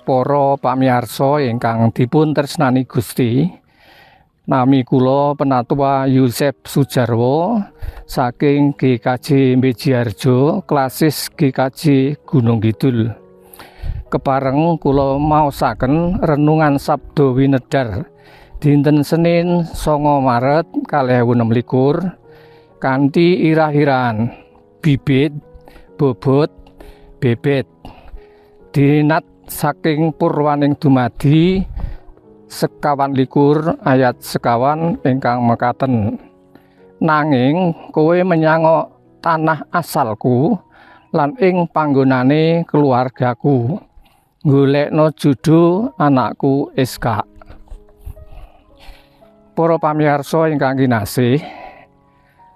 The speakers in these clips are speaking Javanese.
Para pamirsa ingkang dipun tresnani Gusti, nami kula Penatua Yusef Sujarwo saking GKJ Mbejiharjo, klasis GKJ Gunung Kidul. Kepareng kula maosaken renungan Sabda Winedhar dinten Senin 9 Maret 2026 kanthi irah-irahan bibit, bobot, bebet. Dinat saking purwaning dumadi 21 ayat 1 ingkang mekaten. Nanging kowe menyang tanah asalku lan ing panggonane keluargaku, golekno judo anakku Iska. Para pamirsa ingkang kinasih,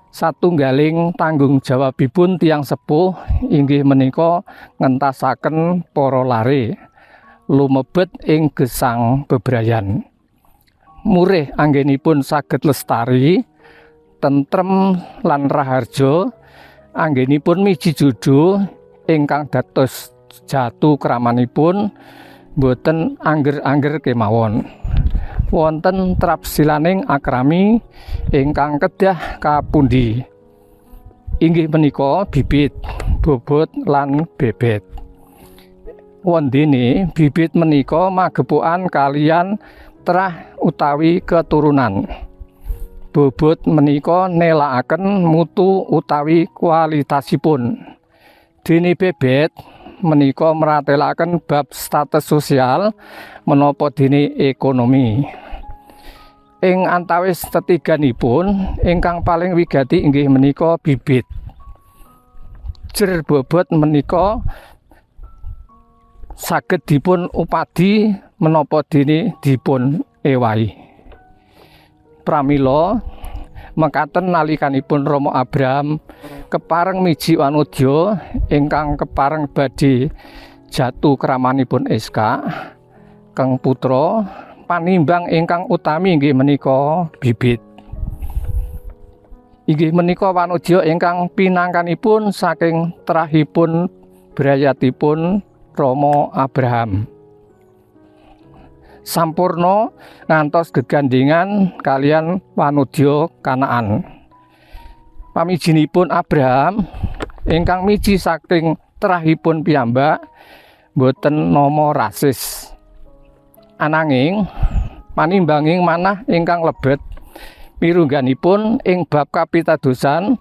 satunggaling tanggung jawabipun tiyang sepuh inggih menika ngentasaken para lare lumebet ing gesang bebrayan. Murih anggenipun saged lestari, tentrem lan raharja, anggenipun miji judo ingkang dados jatu kramanipun boten angger-angger kemawon. Wonten trapsilaning akrami ingkang kedah kapundi, inggih menika bibit, bobot lan bebet. Wondene bibit menika magepokan kalian trah utawi keturunan. Bobot menika nelakaken mutu utawi kualitasipun. Dene bebet menika meratelaken bab status sosial menapa dene ekonomi. Ing antawis tetiganipun ingkang paling wigati inggih menika bibit. Jer bobot menika saged dipun upadi menapa dene dipun ewahi. Pramila mekaten nalikanipun Rama Abraham kepareng miji wanodya ingkang kepareng badhe jatu kramanipun Iska, kang putra panimbang ingkang utami inggih menika bibit. Inggih menika wanodya ingkang pinangkanipun saking trahipun brayatipun Rama Abraham. Sampurna ngantos gegandingan kalian wanodya Kanaan. Pamijinipun Abraham ingkang miji saking trahipun piyambak boten nama rasis. Ananging manimbanging manah ingkang lebet mirungganipun ing bab kapitadosan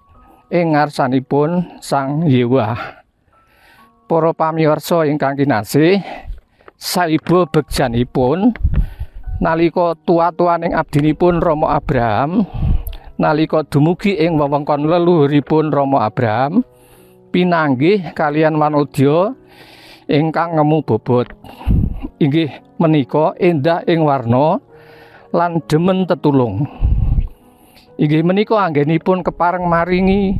ing ngarsanipun Sang Yewah. Para pamirsa ingkang kinasih, saiba begjanipun nalika tuwa-tuwaning abdinipun Rama Abraham, nalika dumugi ing wewengkon leluhuripun Rama Abraham, pinanggih kalian wanodya ingkang ngemu bobot. Inggih menika endah ing warna lan demen tetulung. Inggih menika anggenipun kepareng maringi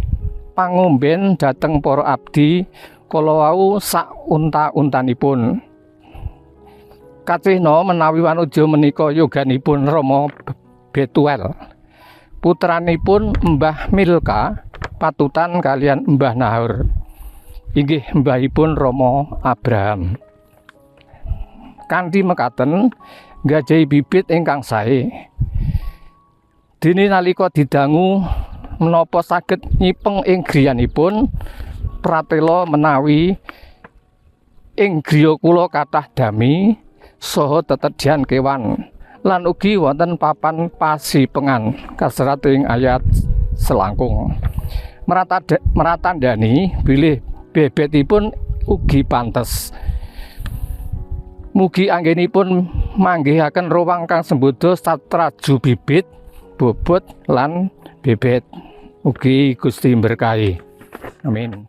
pangomben dhateng para abdi kala wau sak unta-untanipun. Kacihna menawi wanodya menika yoganipun Rama Betuel, putranipun Mbah Milka, patutan kalian Mbah Nahor. Inggih mbahipun Rama Abraham. Kanthi mekaten nggajahi bibit ingkang sae. Dene nalika didangu menapa saged nyipeng ing griyanipun, pratela menawi ing griya kula kathah dami saha tetedhan kewan lan ugi wonten papan pasipengan kaserat ing ayat selangkung. Meratandani bilih bebetipun ugi pantes. Mugi anggenipun manggihaken ruwang kang sembodo satraju bibit, bobot lan bebet. Mugi Gusti berkahi. Amin.